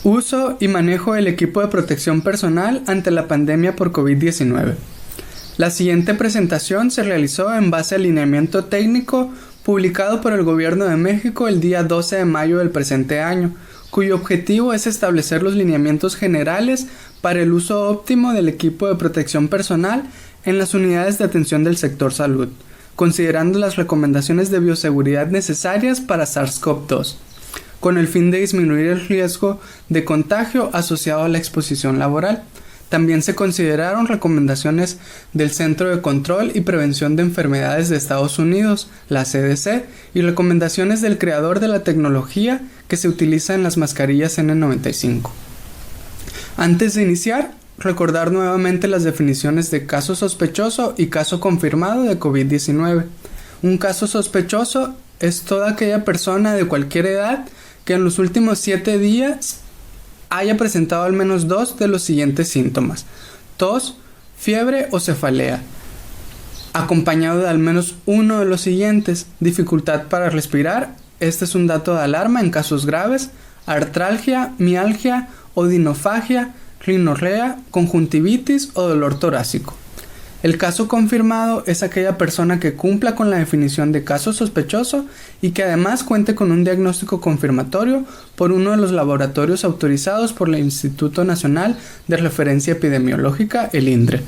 Uso y manejo del equipo de protección personal ante la pandemia por COVID-19. La siguiente presentación se realizó en base al lineamiento técnico publicado por el Gobierno de México el día 12 de mayo del presente año, cuyo objetivo es establecer los lineamientos generales para el uso óptimo del equipo de protección personal en las unidades de atención del sector salud, considerando las recomendaciones de bioseguridad necesarias para SARS-CoV-2, con el fin de disminuir el riesgo de contagio asociado a la exposición laboral. También se consideraron recomendaciones del Centro de Control y Prevención de Enfermedades de Estados Unidos, la CDC, y recomendaciones del creador de la tecnología que se utiliza en las mascarillas N95. Antes de iniciar, recordar nuevamente las definiciones de caso sospechoso y caso confirmado de COVID-19. Un caso sospechoso es toda aquella persona de cualquier edad que en los últimos 7 días haya presentado al menos 2 de los siguientes síntomas: tos, fiebre o cefalea, acompañado de al menos uno de los siguientes: dificultad para respirar, este es un dato de alarma en casos graves, artralgia, mialgia, odinofagia, rinorrea, conjuntivitis o dolor torácico. El caso confirmado es aquella persona que cumpla con la definición de caso sospechoso y que además cuente con un diagnóstico confirmatorio por uno de los laboratorios autorizados por el Instituto Nacional de Referencia Epidemiológica, el INDRE.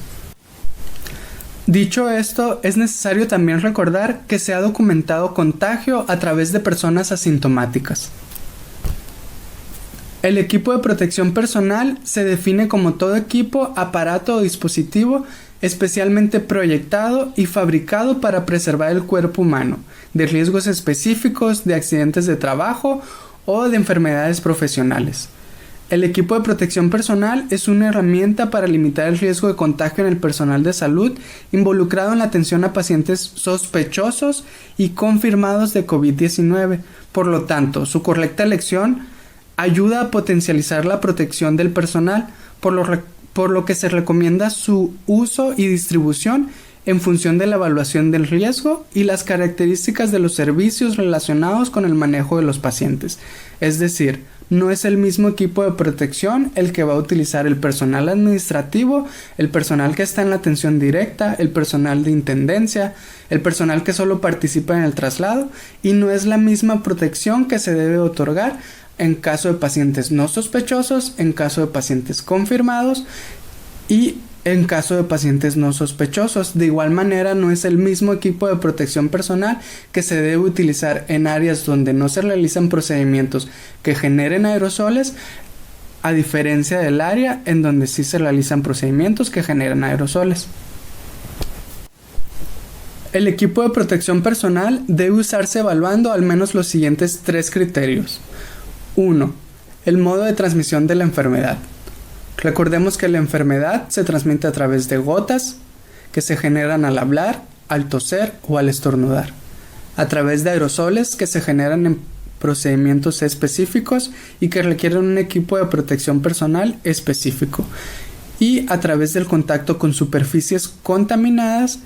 Dicho esto, es necesario también recordar que se ha documentado contagio a través de personas asintomáticas. El equipo de protección personal se define como todo equipo, aparato o dispositivo especialmente proyectado y fabricado para preservar el cuerpo humano de riesgos específicos, de accidentes de trabajo o de enfermedades profesionales. El equipo de protección personal es una herramienta para limitar el riesgo de contagio en el personal de salud involucrado en la atención a pacientes sospechosos y confirmados de COVID-19. Por lo tanto, su correcta elección ayuda a potencializar la protección del personal, por lo que se recomienda su uso y distribución en función de la evaluación del riesgo y las características de los servicios relacionados con el manejo de los pacientes. Es decir, no es el mismo equipo de protección el que va a utilizar el personal administrativo, el personal que está en la atención directa, el personal de intendencia, el personal que solo participa en el traslado, y no es la misma protección que se debe otorgar en caso de pacientes no sospechosos, en caso de pacientes confirmados y en caso de pacientes no sospechosos. De igual manera, no es el mismo equipo de protección personal que se debe utilizar en áreas donde no se realizan procedimientos que generen aerosoles, a diferencia del área en donde sí se realizan procedimientos que generan aerosoles. El equipo de protección personal debe usarse evaluando al menos los siguientes 3 criterios. 1. El modo de transmisión de la enfermedad. Recordemos que la enfermedad se transmite a través de gotas que se generan al hablar, al toser o al estornudar, a través de aerosoles que se generan en procedimientos específicos y que requieren un equipo de protección personal específico, y a través del contacto con superficies contaminadas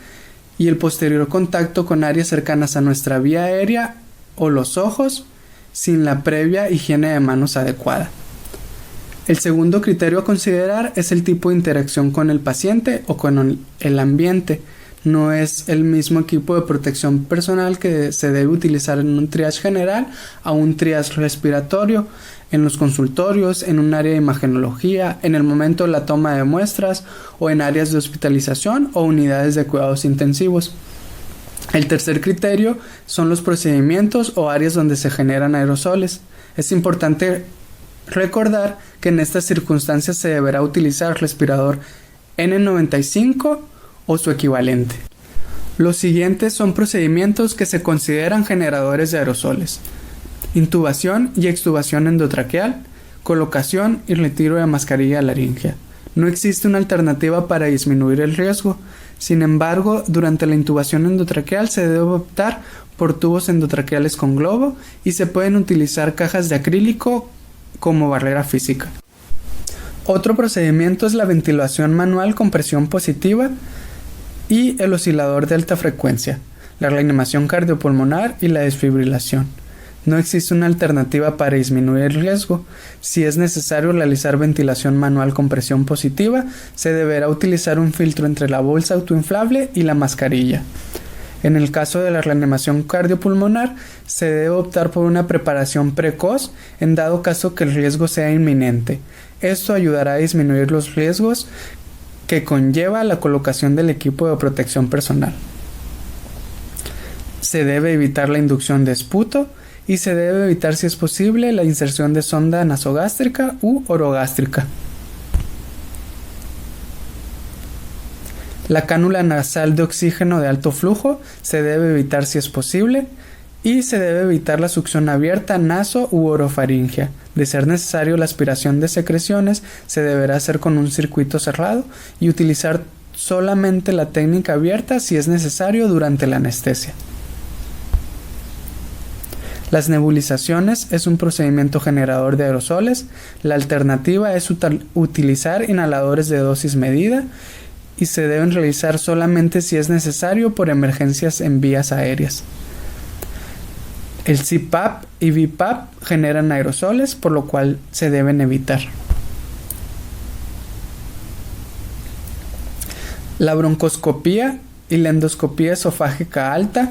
y el posterior contacto con áreas cercanas a nuestra vía aérea o los ojos, sin la previa higiene de manos adecuada. El segundo criterio a considerar es el tipo de interacción con el paciente o con el ambiente. No es el mismo equipo de protección personal que se debe utilizar en un triage general a un triage respiratorio, en los consultorios, en un área de imagenología, en el momento de la toma de muestras o en áreas de hospitalización o unidades de cuidados intensivos. El tercer criterio son los procedimientos o áreas donde se generan aerosoles. Es importante recordar que en estas circunstancias se deberá utilizar respirador N95 o su equivalente. Los siguientes son procedimientos que se consideran generadores de aerosoles: intubación y extubación endotraqueal, colocación y retiro de mascarilla laríngea. No existe una alternativa para disminuir el riesgo. Sin embargo, durante la intubación endotraqueal se debe optar por tubos endotraqueales con globo y se pueden utilizar cajas de acrílico como barrera física. Otro procedimiento es la ventilación manual con presión positiva y el oscilador de alta frecuencia, la reanimación cardiopulmonar y la desfibrilación. No existe una alternativa para disminuir el riesgo. Si es necesario realizar ventilación manual con presión positiva, se deberá utilizar un filtro entre la bolsa autoinflable y la mascarilla. En el caso de la reanimación cardiopulmonar, se debe optar por una preparación precoz en dado caso que el riesgo sea inminente. Esto ayudará a disminuir los riesgos que conlleva la colocación del equipo de protección personal. Se debe evitar la inducción de esputo y se debe evitar, si es posible, la inserción de sonda nasogástrica u orogástrica. La cánula nasal de oxígeno de alto flujo se debe evitar si es posible y se debe evitar la succión abierta naso u orofaringia. De ser necesario, la aspiración de secreciones se deberá hacer con un circuito cerrado y utilizar solamente la técnica abierta si es necesario durante la anestesia. Las nebulizaciones es un procedimiento generador de aerosoles. La alternativa es utilizar inhaladores de dosis medida y se deben realizar solamente si es necesario por emergencias en vías aéreas. El CPAP y BiPAP generan aerosoles, por lo cual se deben evitar. La broncoscopía y la endoscopía esofágica alta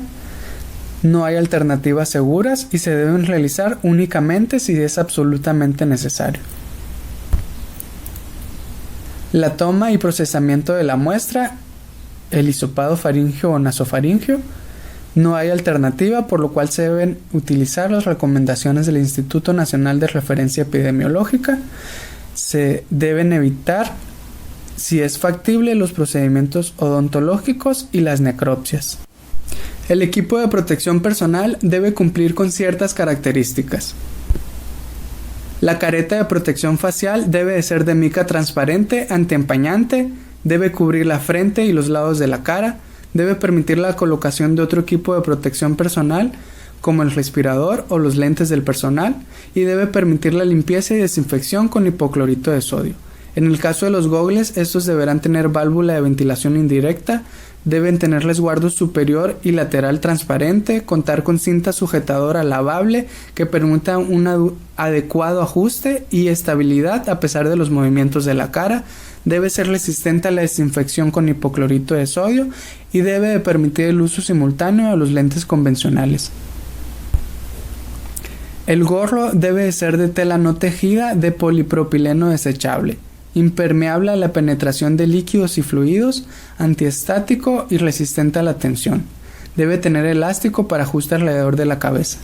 no hay alternativas seguras y se deben realizar únicamente si es absolutamente necesario. La toma y procesamiento de la muestra, el hisopado faríngeo o nasofaríngeo, no hay alternativa, por lo cual se deben utilizar las recomendaciones del Instituto Nacional de Referencia Epidemiológica. Se deben evitar, si es factible, los procedimientos odontológicos y las necropsias. El equipo de protección personal debe cumplir con ciertas características. La careta de protección facial debe de ser de mica transparente, antiempañante, debe cubrir la frente y los lados de la cara, debe permitir la colocación de otro equipo de protección personal, como el respirador o los lentes del personal, y debe permitir la limpieza y desinfección con hipoclorito de sodio. En el caso de los gogles, estos deberán tener válvula de ventilación indirecta, deben tener resguardo superior y lateral transparente, contar con cinta sujetadora lavable que permita un adecuado ajuste y estabilidad a pesar de los movimientos de la cara, debe ser resistente a la desinfección con hipoclorito de sodio y debe de permitir el uso simultáneo de los lentes convencionales. El gorro debe de ser de tela no tejida de polipropileno desechable, impermeable a la penetración de líquidos y fluidos, antiestático y resistente a la tensión. Debe tener elástico para ajuste alrededor de la cabeza.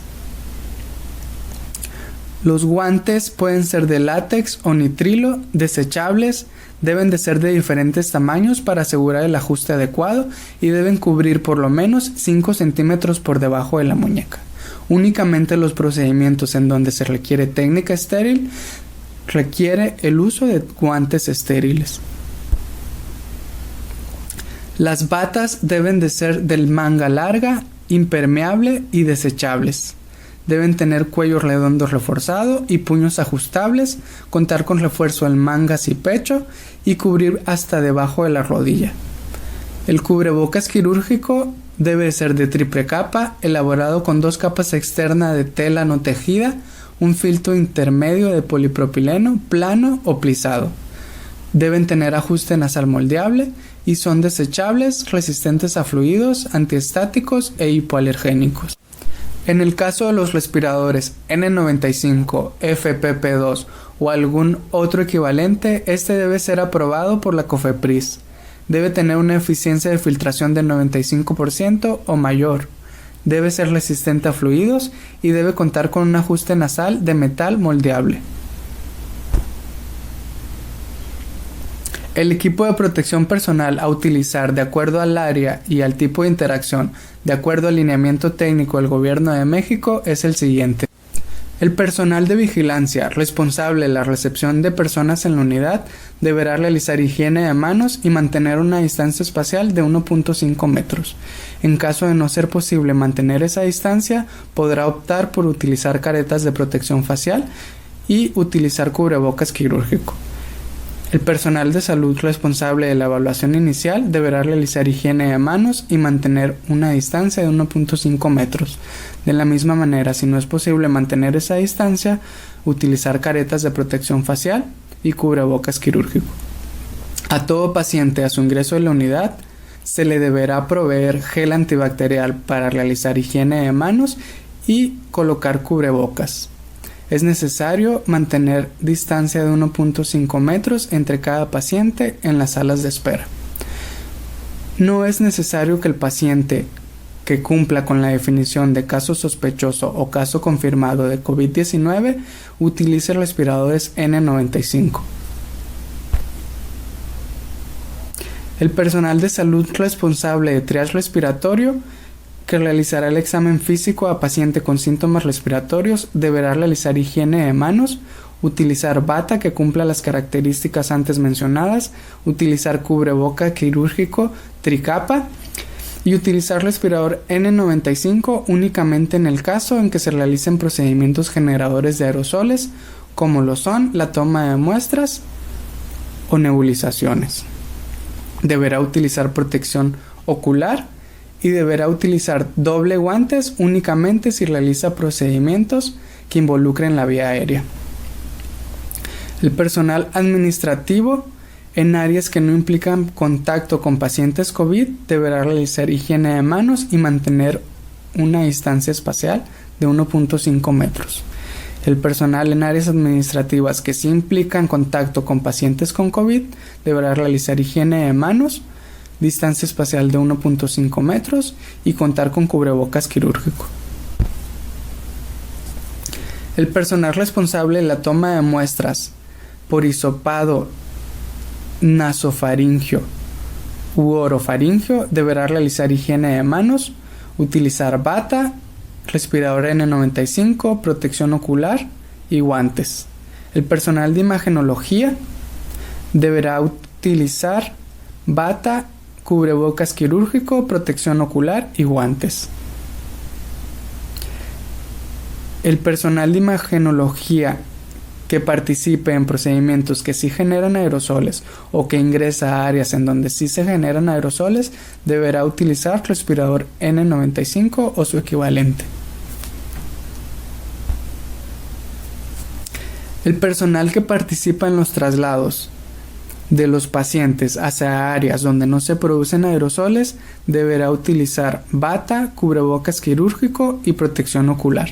Los guantes pueden ser de látex o nitrilo, desechables, deben de ser de diferentes tamaños para asegurar el ajuste adecuado y deben cubrir por lo menos 5 centímetros por debajo de la muñeca. Únicamente los procedimientos en donde se requiere técnica estéril requiere el uso de guantes estériles. Las batas deben de ser de manga larga, impermeable y desechables. Deben tener cuello redondo reforzado y puños ajustables, contar con refuerzo en mangas y pecho y cubrir hasta debajo de la rodilla. El cubrebocas quirúrgico debe ser de triple capa, elaborado con 2 capas externas de tela no tejida, un filtro intermedio de polipropileno plano o plisado. Deben tener ajuste nasal moldeable y son desechables, resistentes a fluidos, antiestáticos e hipoalergénicos. En el caso de los respiradores N95, FPP2 o algún otro equivalente, este debe ser aprobado por la COFEPRIS. Debe tener una eficiencia de filtración de 95% o mayor. Debe ser resistente a fluidos y debe contar con un ajuste nasal de metal moldeable. El equipo de protección personal a utilizar de acuerdo al área y al tipo de interacción, de acuerdo al lineamiento técnico del Gobierno de México, es el siguiente. El personal de vigilancia responsable de la recepción de personas en la unidad deberá realizar higiene de manos y mantener una distancia espacial de 1.5 metros. En caso de no ser posible mantener esa distancia, podrá optar por utilizar caretas de protección facial y utilizar cubrebocas quirúrgico. El personal de salud responsable de la evaluación inicial deberá realizar higiene de manos y mantener una distancia de 1.5 metros. De la misma manera, si no es posible mantener esa distancia, utilizar caretas de protección facial y cubrebocas quirúrgico. A todo paciente a su ingreso de la unidad se le deberá proveer gel antibacterial para realizar higiene de manos y colocar cubrebocas. Es necesario mantener distancia de 1.5 metros entre cada paciente en las salas de espera. No es necesario que el paciente que cumpla con la definición de caso sospechoso o caso confirmado de COVID-19 utilice respiradores N95. El personal de salud responsable de triage respiratorio que realizará el examen físico a paciente con síntomas respiratorios deberá realizar higiene de manos, utilizar bata que cumpla las características antes mencionadas, utilizar cubreboca quirúrgico tricapa y utilizar respirador N95 únicamente en el caso en que se realicen procedimientos generadores de aerosoles como lo son la toma de muestras o nebulizaciones. Deberá utilizar protección ocular y deberá utilizar doble guantes únicamente si realiza procedimientos que involucren la vía aérea. El personal administrativo en áreas que no implican contacto con pacientes COVID deberá realizar higiene de manos y mantener una distancia espacial de 1.5 metros. El personal en áreas administrativas que sí implican contacto con pacientes con COVID deberá realizar higiene de manos, distancia espacial de 1.5 metros y contar con cubrebocas quirúrgico. El personal responsable de la toma de muestras por hisopado nasofaringio u orofaringio deberá realizar higiene de manos, utilizar bata, respirador N95, protección ocular y guantes. El personal de imagenología deberá utilizar bata, cubrebocas quirúrgico, protección ocular y guantes. El personal de imagenología que participe en procedimientos que sí generan aerosoles o que ingresa a áreas en donde sí se generan aerosoles deberá utilizar respirador N95 o su equivalente. El personal que participa en los traslados de los pacientes hacia áreas donde no se producen aerosoles deberá utilizar bata, cubrebocas quirúrgico y protección ocular.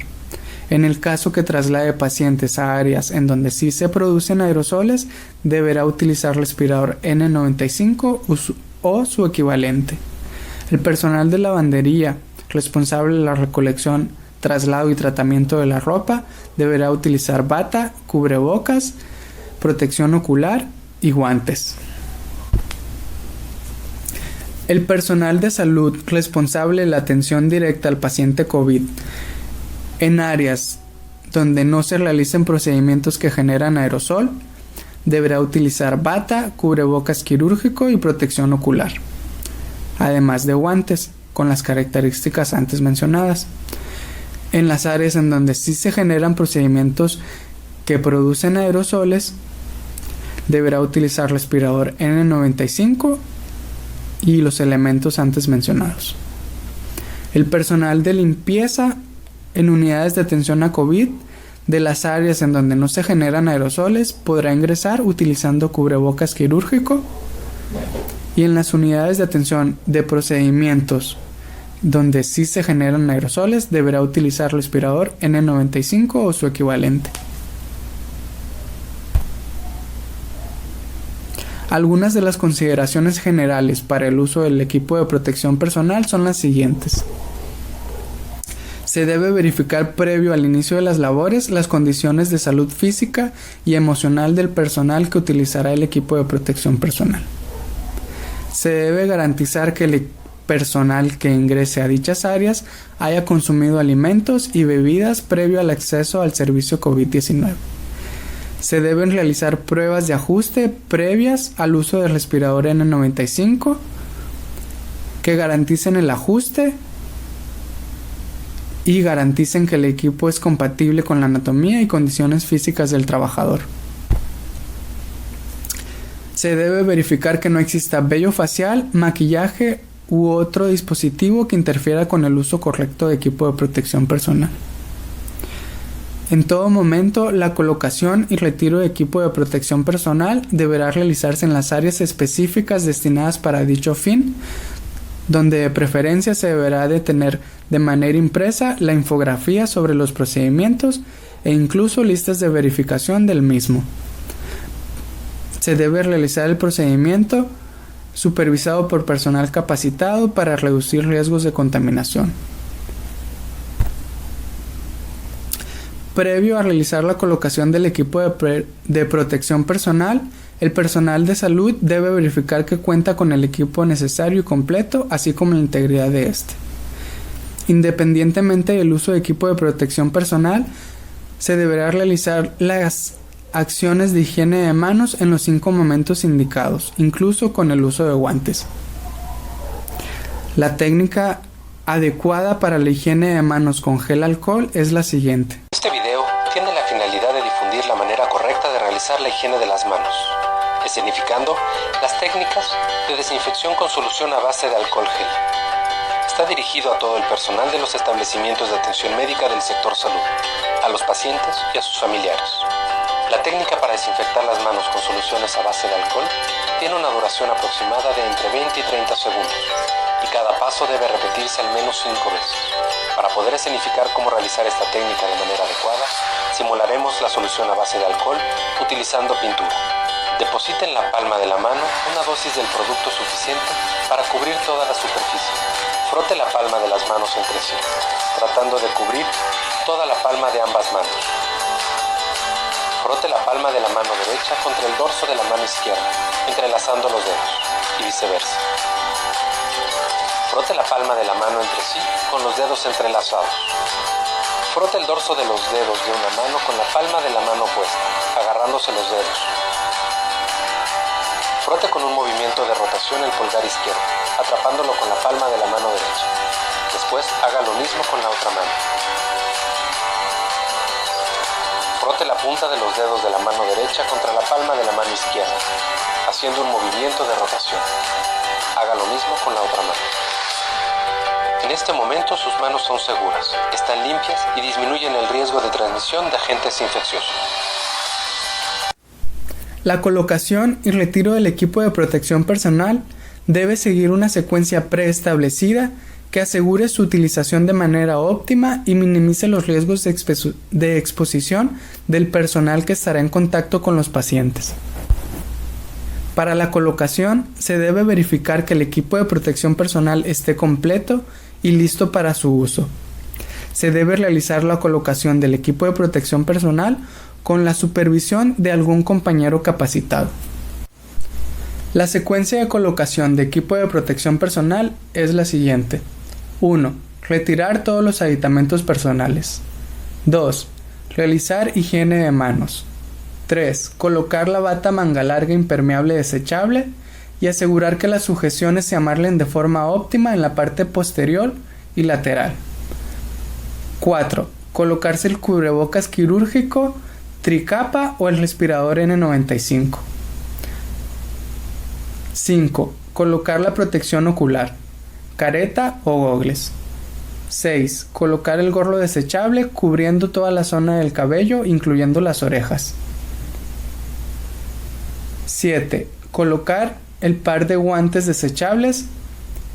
En el caso que traslade pacientes a áreas en donde sí se producen aerosoles, deberá utilizar respirador N95 o su equivalente. El personal de lavandería responsable de la recolección, traslado y tratamiento de la ropa deberá utilizar bata, cubrebocas, protección ocular y guantes. El personal de salud responsable de la atención directa al paciente COVID en áreas donde no se realicen procedimientos que generan aerosol deberá utilizar bata, cubrebocas quirúrgico y protección ocular, además de guantes con las características antes mencionadas. En las áreas en donde sí se generan procedimientos que producen aerosoles deberá utilizar respirador N95 y los elementos antes mencionados. El personal de limpieza en unidades de atención a COVID de las áreas en donde no se generan aerosoles podrá ingresar utilizando cubrebocas quirúrgico, y en las unidades de atención de procedimientos donde sí se generan aerosoles deberá utilizar respirador N95 o su equivalente. Algunas de las consideraciones generales para el uso del equipo de protección personal son las siguientes. Se debe verificar previo al inicio de las labores las condiciones de salud física y emocional del personal que utilizará el equipo de protección personal. Se debe garantizar que el personal que ingrese a dichas áreas haya consumido alimentos y bebidas previo al acceso al servicio COVID-19. Se deben realizar pruebas de ajuste previas al uso del respirador N95 que garanticen el ajuste y garanticen que el equipo es compatible con la anatomía y condiciones físicas del trabajador. Se debe verificar que no exista vello facial, maquillaje u otro dispositivo que interfiera con el uso correcto de equipo de protección personal. En todo momento, la colocación y retiro de equipo de protección personal deberá realizarse en las áreas específicas destinadas para dicho fin, donde de preferencia se deberá de tener de manera impresa la infografía sobre los procedimientos e incluso listas de verificación del mismo. Se debe realizar el procedimiento supervisado por personal capacitado para reducir riesgos de contaminación. Previo a realizar la colocación del equipo de protección personal, el personal de salud debe verificar que cuenta con el equipo necesario y completo, así como la integridad de este. Independientemente del uso de equipo de protección personal, se deberá realizar las acciones de higiene de manos en los 5 momentos indicados, incluso con el uso de guantes. La técnica adecuada para la higiene de manos con gel alcohol es la siguiente. Este video tiene la finalidad de difundir la manera correcta de realizar la higiene de las manos, escenificando las técnicas de desinfección con solución a base de alcohol gel. Está dirigido a todo el personal de los establecimientos de atención médica del sector salud, a los pacientes y a sus familiares. La técnica para desinfectar las manos con soluciones a base de alcohol tiene una duración aproximada de entre 20 y 30 segundos, y cada paso debe repetirse al menos 5 veces. Para poder escenificar cómo realizar esta técnica de manera adecuada, simularemos la solución a base de alcohol utilizando pintura. Deposite en la palma de la mano una dosis del producto suficiente para cubrir toda la superficie. Frote la palma de las manos entre sí, tratando de cubrir toda la palma de ambas manos. Frote la palma de la mano derecha contra el dorso de la mano izquierda, entrelazando los dedos, y viceversa. Frote la palma de la mano entre sí con los dedos entrelazados. Frote el dorso de los dedos de una mano con la palma de la mano opuesta, agarrándose los dedos. Frote con un movimiento de rotación el pulgar izquierdo, atrapándolo con la palma de la mano derecha. Después haga lo mismo con la otra mano. Frote la punta de los dedos de la mano derecha contra la palma de la mano izquierda, haciendo un movimiento de rotación. Haga lo mismo con la otra mano. En este momento sus manos son seguras, están limpias y disminuyen el riesgo de transmisión de agentes infecciosos. La colocación y retiro del equipo de protección personal debe seguir una secuencia preestablecida que asegure su utilización de manera óptima y minimice los riesgos de exposición del personal que estará en contacto con los pacientes. Para la colocación, se debe verificar que el equipo de protección personal esté completo y listo para su uso. Se debe realizar la colocación del equipo de protección personal con la supervisión de algún compañero capacitado. La secuencia de colocación de equipo de protección personal es la siguiente. 1. Retirar todos los aditamentos personales. 2. Realizar higiene de manos. 3. Colocar la bata manga larga impermeable desechable y asegurar que las sujeciones se amarren de forma óptima en la parte posterior y lateral. 4. Colocarse el cubrebocas quirúrgico, tricapa o el respirador N95. 5. Colocar la protección ocular, careta o gogles. 6. Colocar el gorro desechable cubriendo toda la zona del cabello, incluyendo las orejas. 7. Colocar el par de guantes desechables,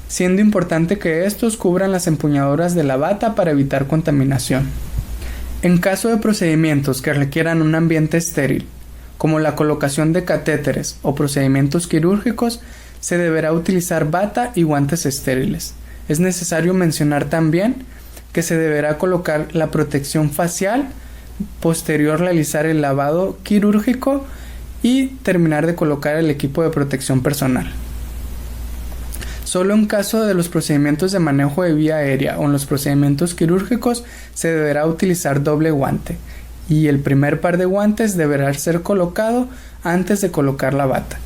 siendo importante que estos cubran las empuñaduras de la bata para evitar contaminación. En caso de procedimientos que requieran un ambiente estéril, como la colocación de catéteres o procedimientos quirúrgicos, se deberá utilizar bata y guantes estériles. Es necesario mencionar también que se deberá colocar la protección facial, posterior realizar el lavado quirúrgico y terminar de colocar el equipo de protección personal. Solo en caso de los procedimientos de manejo de vía aérea o en los procedimientos quirúrgicos se deberá utilizar doble guante y el primer par de guantes deberá ser colocado antes de colocar la bata.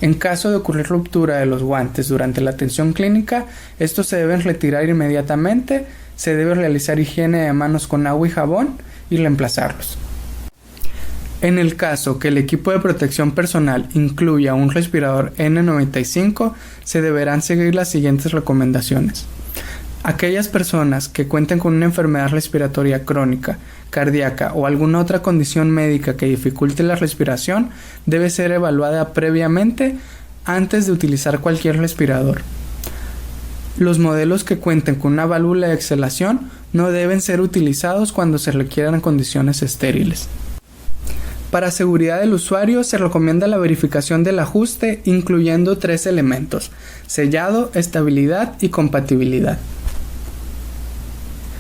En caso de ocurrir ruptura de los guantes durante la atención clínica, estos se deben retirar inmediatamente, se debe realizar higiene de manos con agua y jabón y reemplazarlos. En el caso que el equipo de protección personal incluya un respirador N95, se deberán seguir las siguientes recomendaciones. Aquellas personas que cuenten con una enfermedad respiratoria crónica, cardíaca o alguna otra condición médica que dificulte la respiración debe ser evaluada previamente antes de utilizar cualquier respirador. Los modelos que cuenten con una válvula de exhalación no deben ser utilizados cuando se requieran condiciones estériles. Para seguridad del usuario se recomienda la verificación del ajuste incluyendo 3 elementos: sellado, estabilidad y compatibilidad.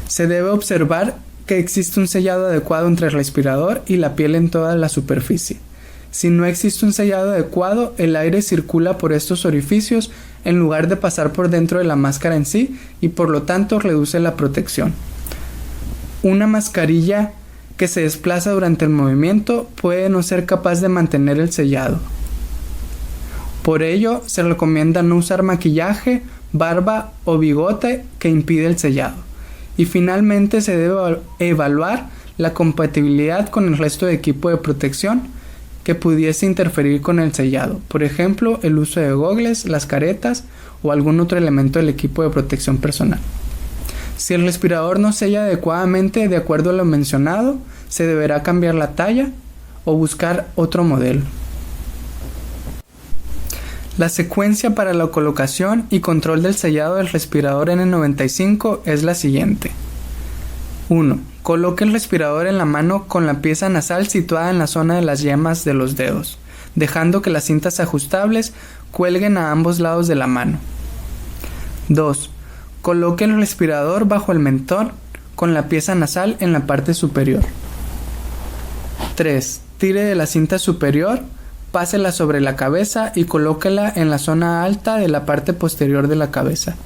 Se debe observar que existe un sellado adecuado entre el respirador y la piel en toda la superficie. Si no existe un sellado adecuado, el aire circula por estos orificios en lugar de pasar por dentro de la máscara en sí y por lo tanto reduce la protección. Una mascarilla que se desplaza durante el movimiento puede no ser capaz de mantener el sellado. Por ello, se recomienda no usar maquillaje, barba o bigote que impide el sellado. Y finalmente se debe evaluar la compatibilidad con el resto de equipo de protección que pudiese interferir con el sellado, por ejemplo, el uso de gogles, las caretas o algún otro elemento del equipo de protección personal. Si el respirador no sella adecuadamente de acuerdo a lo mencionado, se deberá cambiar la talla o buscar otro modelo. La secuencia para la colocación y control del sellado del respirador N95 es la siguiente. 1. Coloque el respirador en la mano con la pieza nasal situada en la zona de las yemas de los dedos, dejando que las cintas ajustables cuelguen a ambos lados de la mano. 2. Coloque el respirador bajo el mentón con la pieza nasal en la parte superior. 3. Tire de la cinta superior, pásela sobre la cabeza y colóquela en la zona alta de la parte posterior de la cabeza.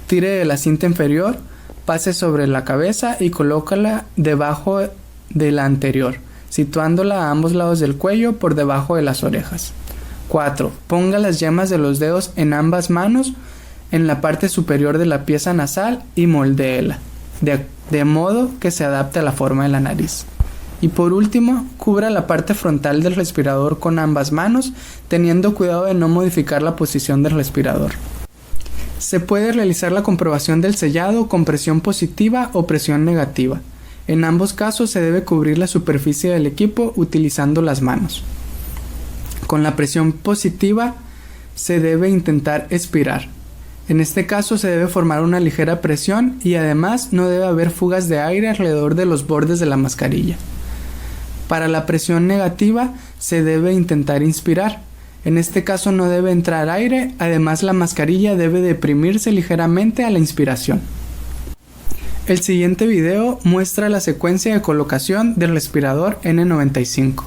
Tire de la cinta inferior, pase sobre la cabeza y colócala debajo de la anterior, situándola a ambos lados del cuello por debajo de las orejas. 4. Ponga las yemas de los dedos en ambas manos en la parte superior de la pieza nasal y moldéela, de modo que se adapte a la forma de la nariz. Y por último, cubra la parte frontal del respirador con ambas manos, teniendo cuidado de no modificar la posición del respirador. Se puede realizar la comprobación del sellado con presión positiva o presión negativa. En ambos casos se debe cubrir la superficie del equipo utilizando las manos. Con la presión positiva se debe intentar expirar. En este caso se debe formar una ligera presión y además no debe haber fugas de aire alrededor de los bordes de la mascarilla. Para la presión negativa se debe intentar inspirar. En este caso no debe entrar aire, además la mascarilla debe deprimirse ligeramente a la inspiración. El siguiente video muestra la secuencia de colocación del respirador N95.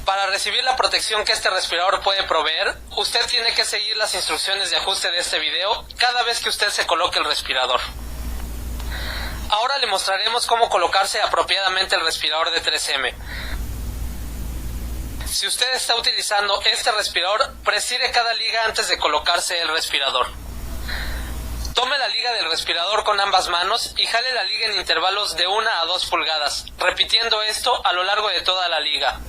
Para recibir la protección que este respirador puede proveer, usted tiene que seguir las instrucciones de ajuste de este video cada vez que usted se coloque el respirador. Ahora le mostraremos cómo colocarse apropiadamente el respirador de 3M. Si usted está utilizando este respirador, presire cada liga antes de colocarse el respirador. Tome la liga del respirador con ambas manos y jale la liga en intervalos de 1 a 2 pulgadas, repitiendo esto a lo largo de toda la liga.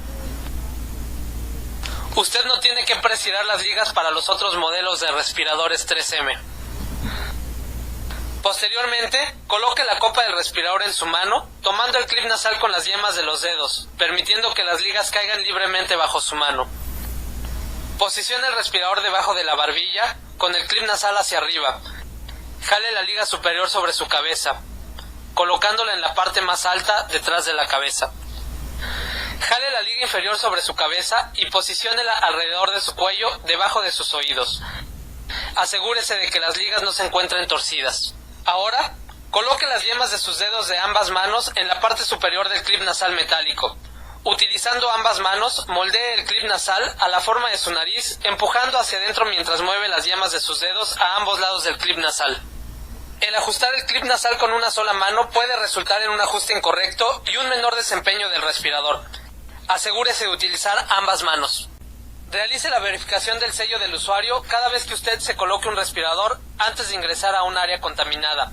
Usted no tiene que presirar las ligas para los otros modelos de respiradores 3M. Posteriormente, coloque la copa del respirador en su mano, tomando el clip nasal con las yemas de los dedos, permitiendo que las ligas caigan libremente bajo su mano. Posicione el respirador debajo de la barbilla, con el clip nasal hacia arriba. Jale la liga superior sobre su cabeza, colocándola en la parte más alta detrás de la cabeza. Jale la liga inferior sobre su cabeza y posiciónela alrededor de su cuello, debajo de sus oídos. Asegúrese de que las ligas no se encuentren torcidas. Ahora, coloque las yemas de sus dedos de ambas manos en la parte superior del clip nasal metálico. Utilizando ambas manos, moldee el clip nasal a la forma de su nariz, empujando hacia adentro mientras mueve las yemas de sus dedos a ambos lados del clip nasal. El ajustar el clip nasal con una sola mano puede resultar en un ajuste incorrecto y un menor desempeño del respirador. Asegúrese de utilizar ambas manos. Realice la verificación del sello del usuario cada vez que usted se coloque un respirador antes de ingresar a un área contaminada.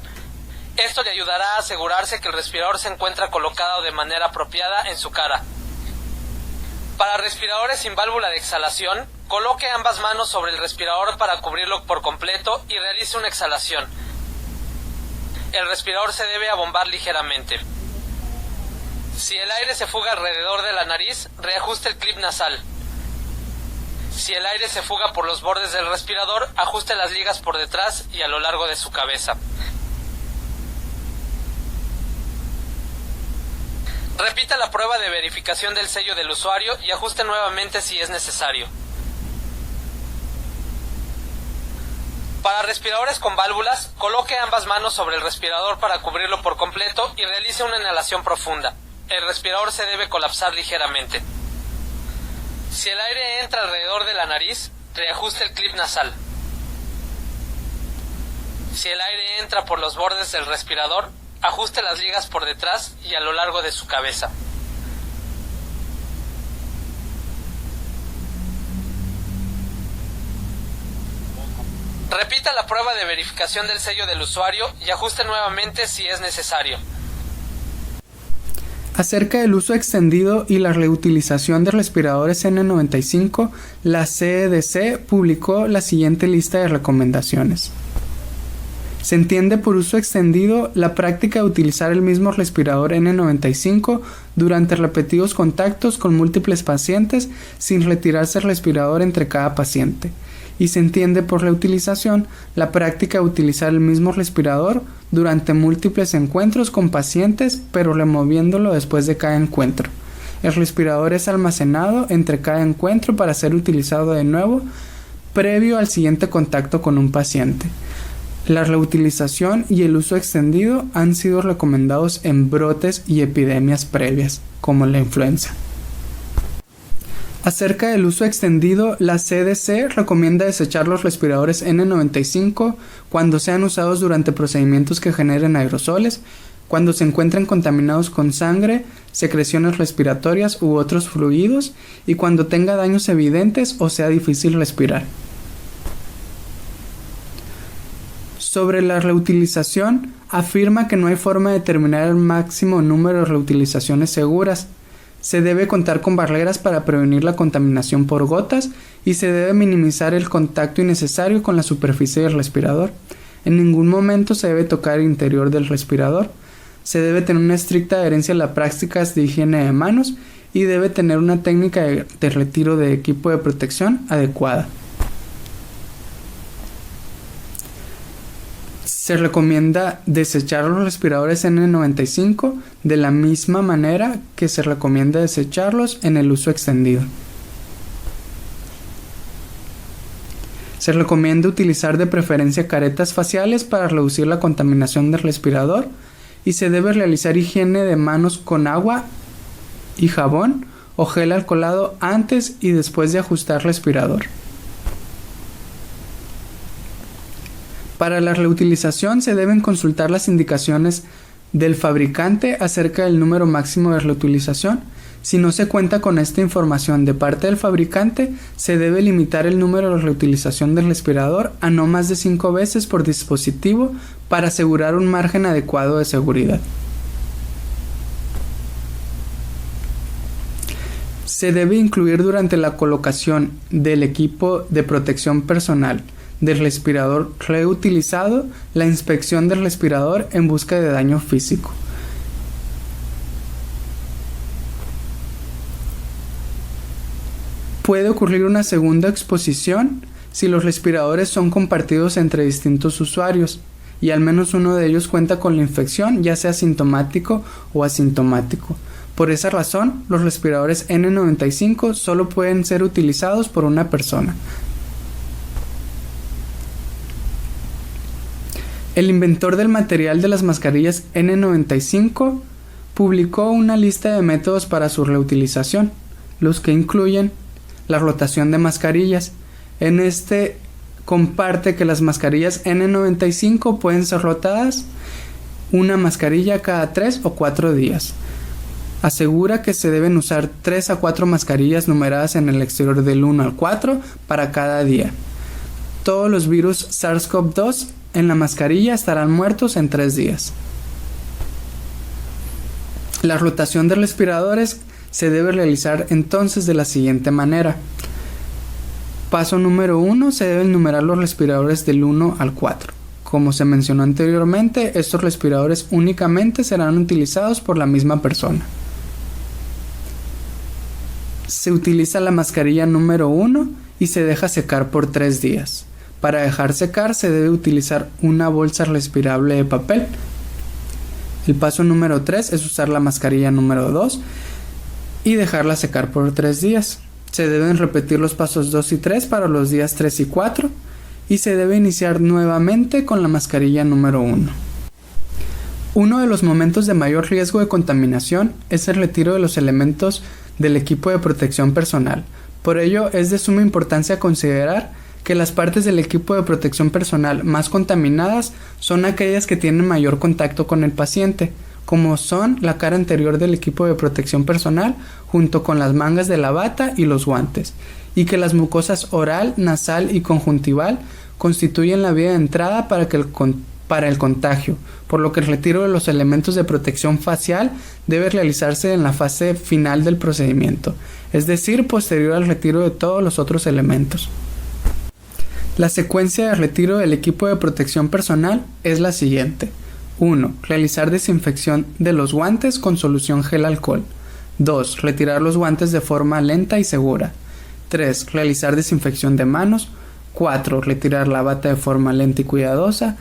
Esto le ayudará a asegurarse que el respirador se encuentra colocado de manera apropiada en su cara. Para respiradores sin válvula de exhalación, coloque ambas manos sobre el respirador para cubrirlo por completo y realice una exhalación. El respirador se debe abombar ligeramente. Si el aire se fuga alrededor de la nariz, reajuste el clip nasal. Si el aire se fuga por los bordes del respirador, ajuste las ligas por detrás y a lo largo de su cabeza. Repita la prueba de verificación del sello del usuario y ajuste nuevamente si es necesario. Para respiradores con válvulas, coloque ambas manos sobre el respirador para cubrirlo por completo y realice una inhalación profunda. El respirador se debe colapsar ligeramente. Si el aire entra alrededor de la nariz, reajuste el clip nasal. Si el aire entra por los bordes del respirador, ajuste las ligas por detrás y a lo largo de su cabeza. Repita la prueba de verificación del sello del usuario y ajuste nuevamente si es necesario. Acerca del uso extendido y la reutilización de respiradores N95, la CEDC publicó la siguiente lista de recomendaciones. Se entiende por uso extendido la práctica de utilizar el mismo respirador N95 durante repetidos contactos con múltiples pacientes sin retirarse el respirador entre cada paciente. Y se entiende por reutilización la práctica de utilizar el mismo respirador durante múltiples encuentros con pacientes, pero removiéndolo después de cada encuentro. El respirador es almacenado entre cada encuentro para ser utilizado de nuevo previo al siguiente contacto con un paciente. La reutilización y el uso extendido han sido recomendados en brotes y epidemias previas, como la influenza. Acerca del uso extendido, la CDC recomienda desechar los respiradores N95 cuando sean usados durante procedimientos que generen aerosoles, cuando se encuentren contaminados con sangre, secreciones respiratorias u otros fluidos y cuando tenga daños evidentes o sea difícil respirar. Sobre la reutilización, afirma que no hay forma de determinar el máximo número de reutilizaciones seguras. Se debe contar con barreras para prevenir la contaminación por gotas y se debe minimizar el contacto innecesario con la superficie del respirador. En ningún momento se debe tocar el interior del respirador. Se debe tener una estricta adherencia a las prácticas de higiene de manos y debe tener una técnica de retiro de equipo de protección adecuada. Se recomienda desechar los respiradores N95 de la misma manera que se recomienda desecharlos en el uso extendido. Se recomienda utilizar de preferencia caretas faciales para reducir la contaminación del respirador y se debe realizar higiene de manos con agua y jabón o gel alcoholado antes y después de ajustar respirador. Para la reutilización se deben consultar las indicaciones del fabricante acerca del número máximo de reutilización. Si no se cuenta con esta información de parte del fabricante, se debe limitar el número de reutilización del respirador a no más de 5 veces por dispositivo para asegurar un margen adecuado de seguridad. Se debe incluir durante la colocación del equipo de protección personal del respirador reutilizado la inspección del respirador en busca de daño físico. Puede ocurrir una segunda exposición si los respiradores son compartidos entre distintos usuarios y al menos uno de ellos cuenta con la infección, ya sea sintomático o asintomático. Por esa razón, los respiradores N95 solo pueden ser utilizados por una persona. El inventor del material de las mascarillas N95 publicó una lista de métodos para su reutilización, los que incluyen la rotación de mascarillas. En este comparte que las mascarillas N95 pueden ser rotadas una mascarilla cada 3 o 4 días. Asegura que se deben usar 3 a 4 mascarillas numeradas en el exterior del 1 al 4 para cada día. Todos los virus SARS-CoV-2 en la mascarilla estarán muertos en 3 días. La rotación de respiradores se debe realizar entonces de la siguiente manera. Paso número 1, se deben numerar los respiradores del 1 al 4. Como se mencionó anteriormente, estos respiradores únicamente serán utilizados por la misma persona. Se utiliza la mascarilla número 1 y se deja secar por 3 días. Para dejar secar se debe utilizar una bolsa respirable de papel. El paso número 3 es usar la mascarilla número 2 y dejarla secar por 3 días. Se deben repetir los pasos 2 y 3 para los días 3 y 4 y se debe iniciar nuevamente con la mascarilla número 1. Uno de los momentos de mayor riesgo de contaminación es el retiro de los elementos del equipo de protección personal. Por ello, es de suma importancia considerar que las partes del equipo de protección personal más contaminadas son aquellas que tienen mayor contacto con el paciente, como son la cara anterior del equipo de protección personal junto con las mangas de la bata y los guantes, y que las mucosas oral, nasal y conjuntival constituyen la vía de entrada para el contagio, por lo que el retiro de los elementos de protección facial debe realizarse en la fase final del procedimiento, es decir, posterior al retiro de todos los otros elementos. La secuencia de retiro del equipo de protección personal es la siguiente. 1. Realizar desinfección de los guantes con solución gel-alcohol. 2. Retirar los guantes de forma lenta y segura. 3. Realizar desinfección de manos. 4. Retirar la bata de forma lenta y cuidadosa.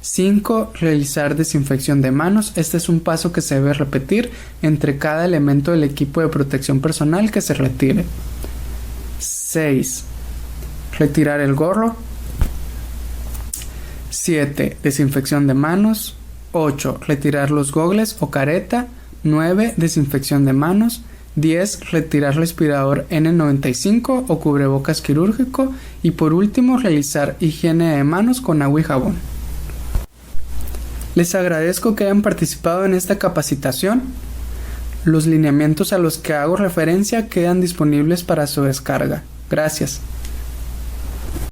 5. Realizar desinfección de manos. Este es un paso que se debe repetir entre cada elemento del equipo de protección personal que se retire. 6. Retirar el gorro. 7. Desinfección de manos. 8. Retirar los gogles o careta. 9. Desinfección de manos. 10. Retirar respirador N95 o cubrebocas quirúrgico. Y por último, realizar higiene de manos con agua y jabón. Les agradezco que hayan participado en esta capacitación. Los lineamientos a los que hago referencia quedan disponibles para su descarga. Gracias.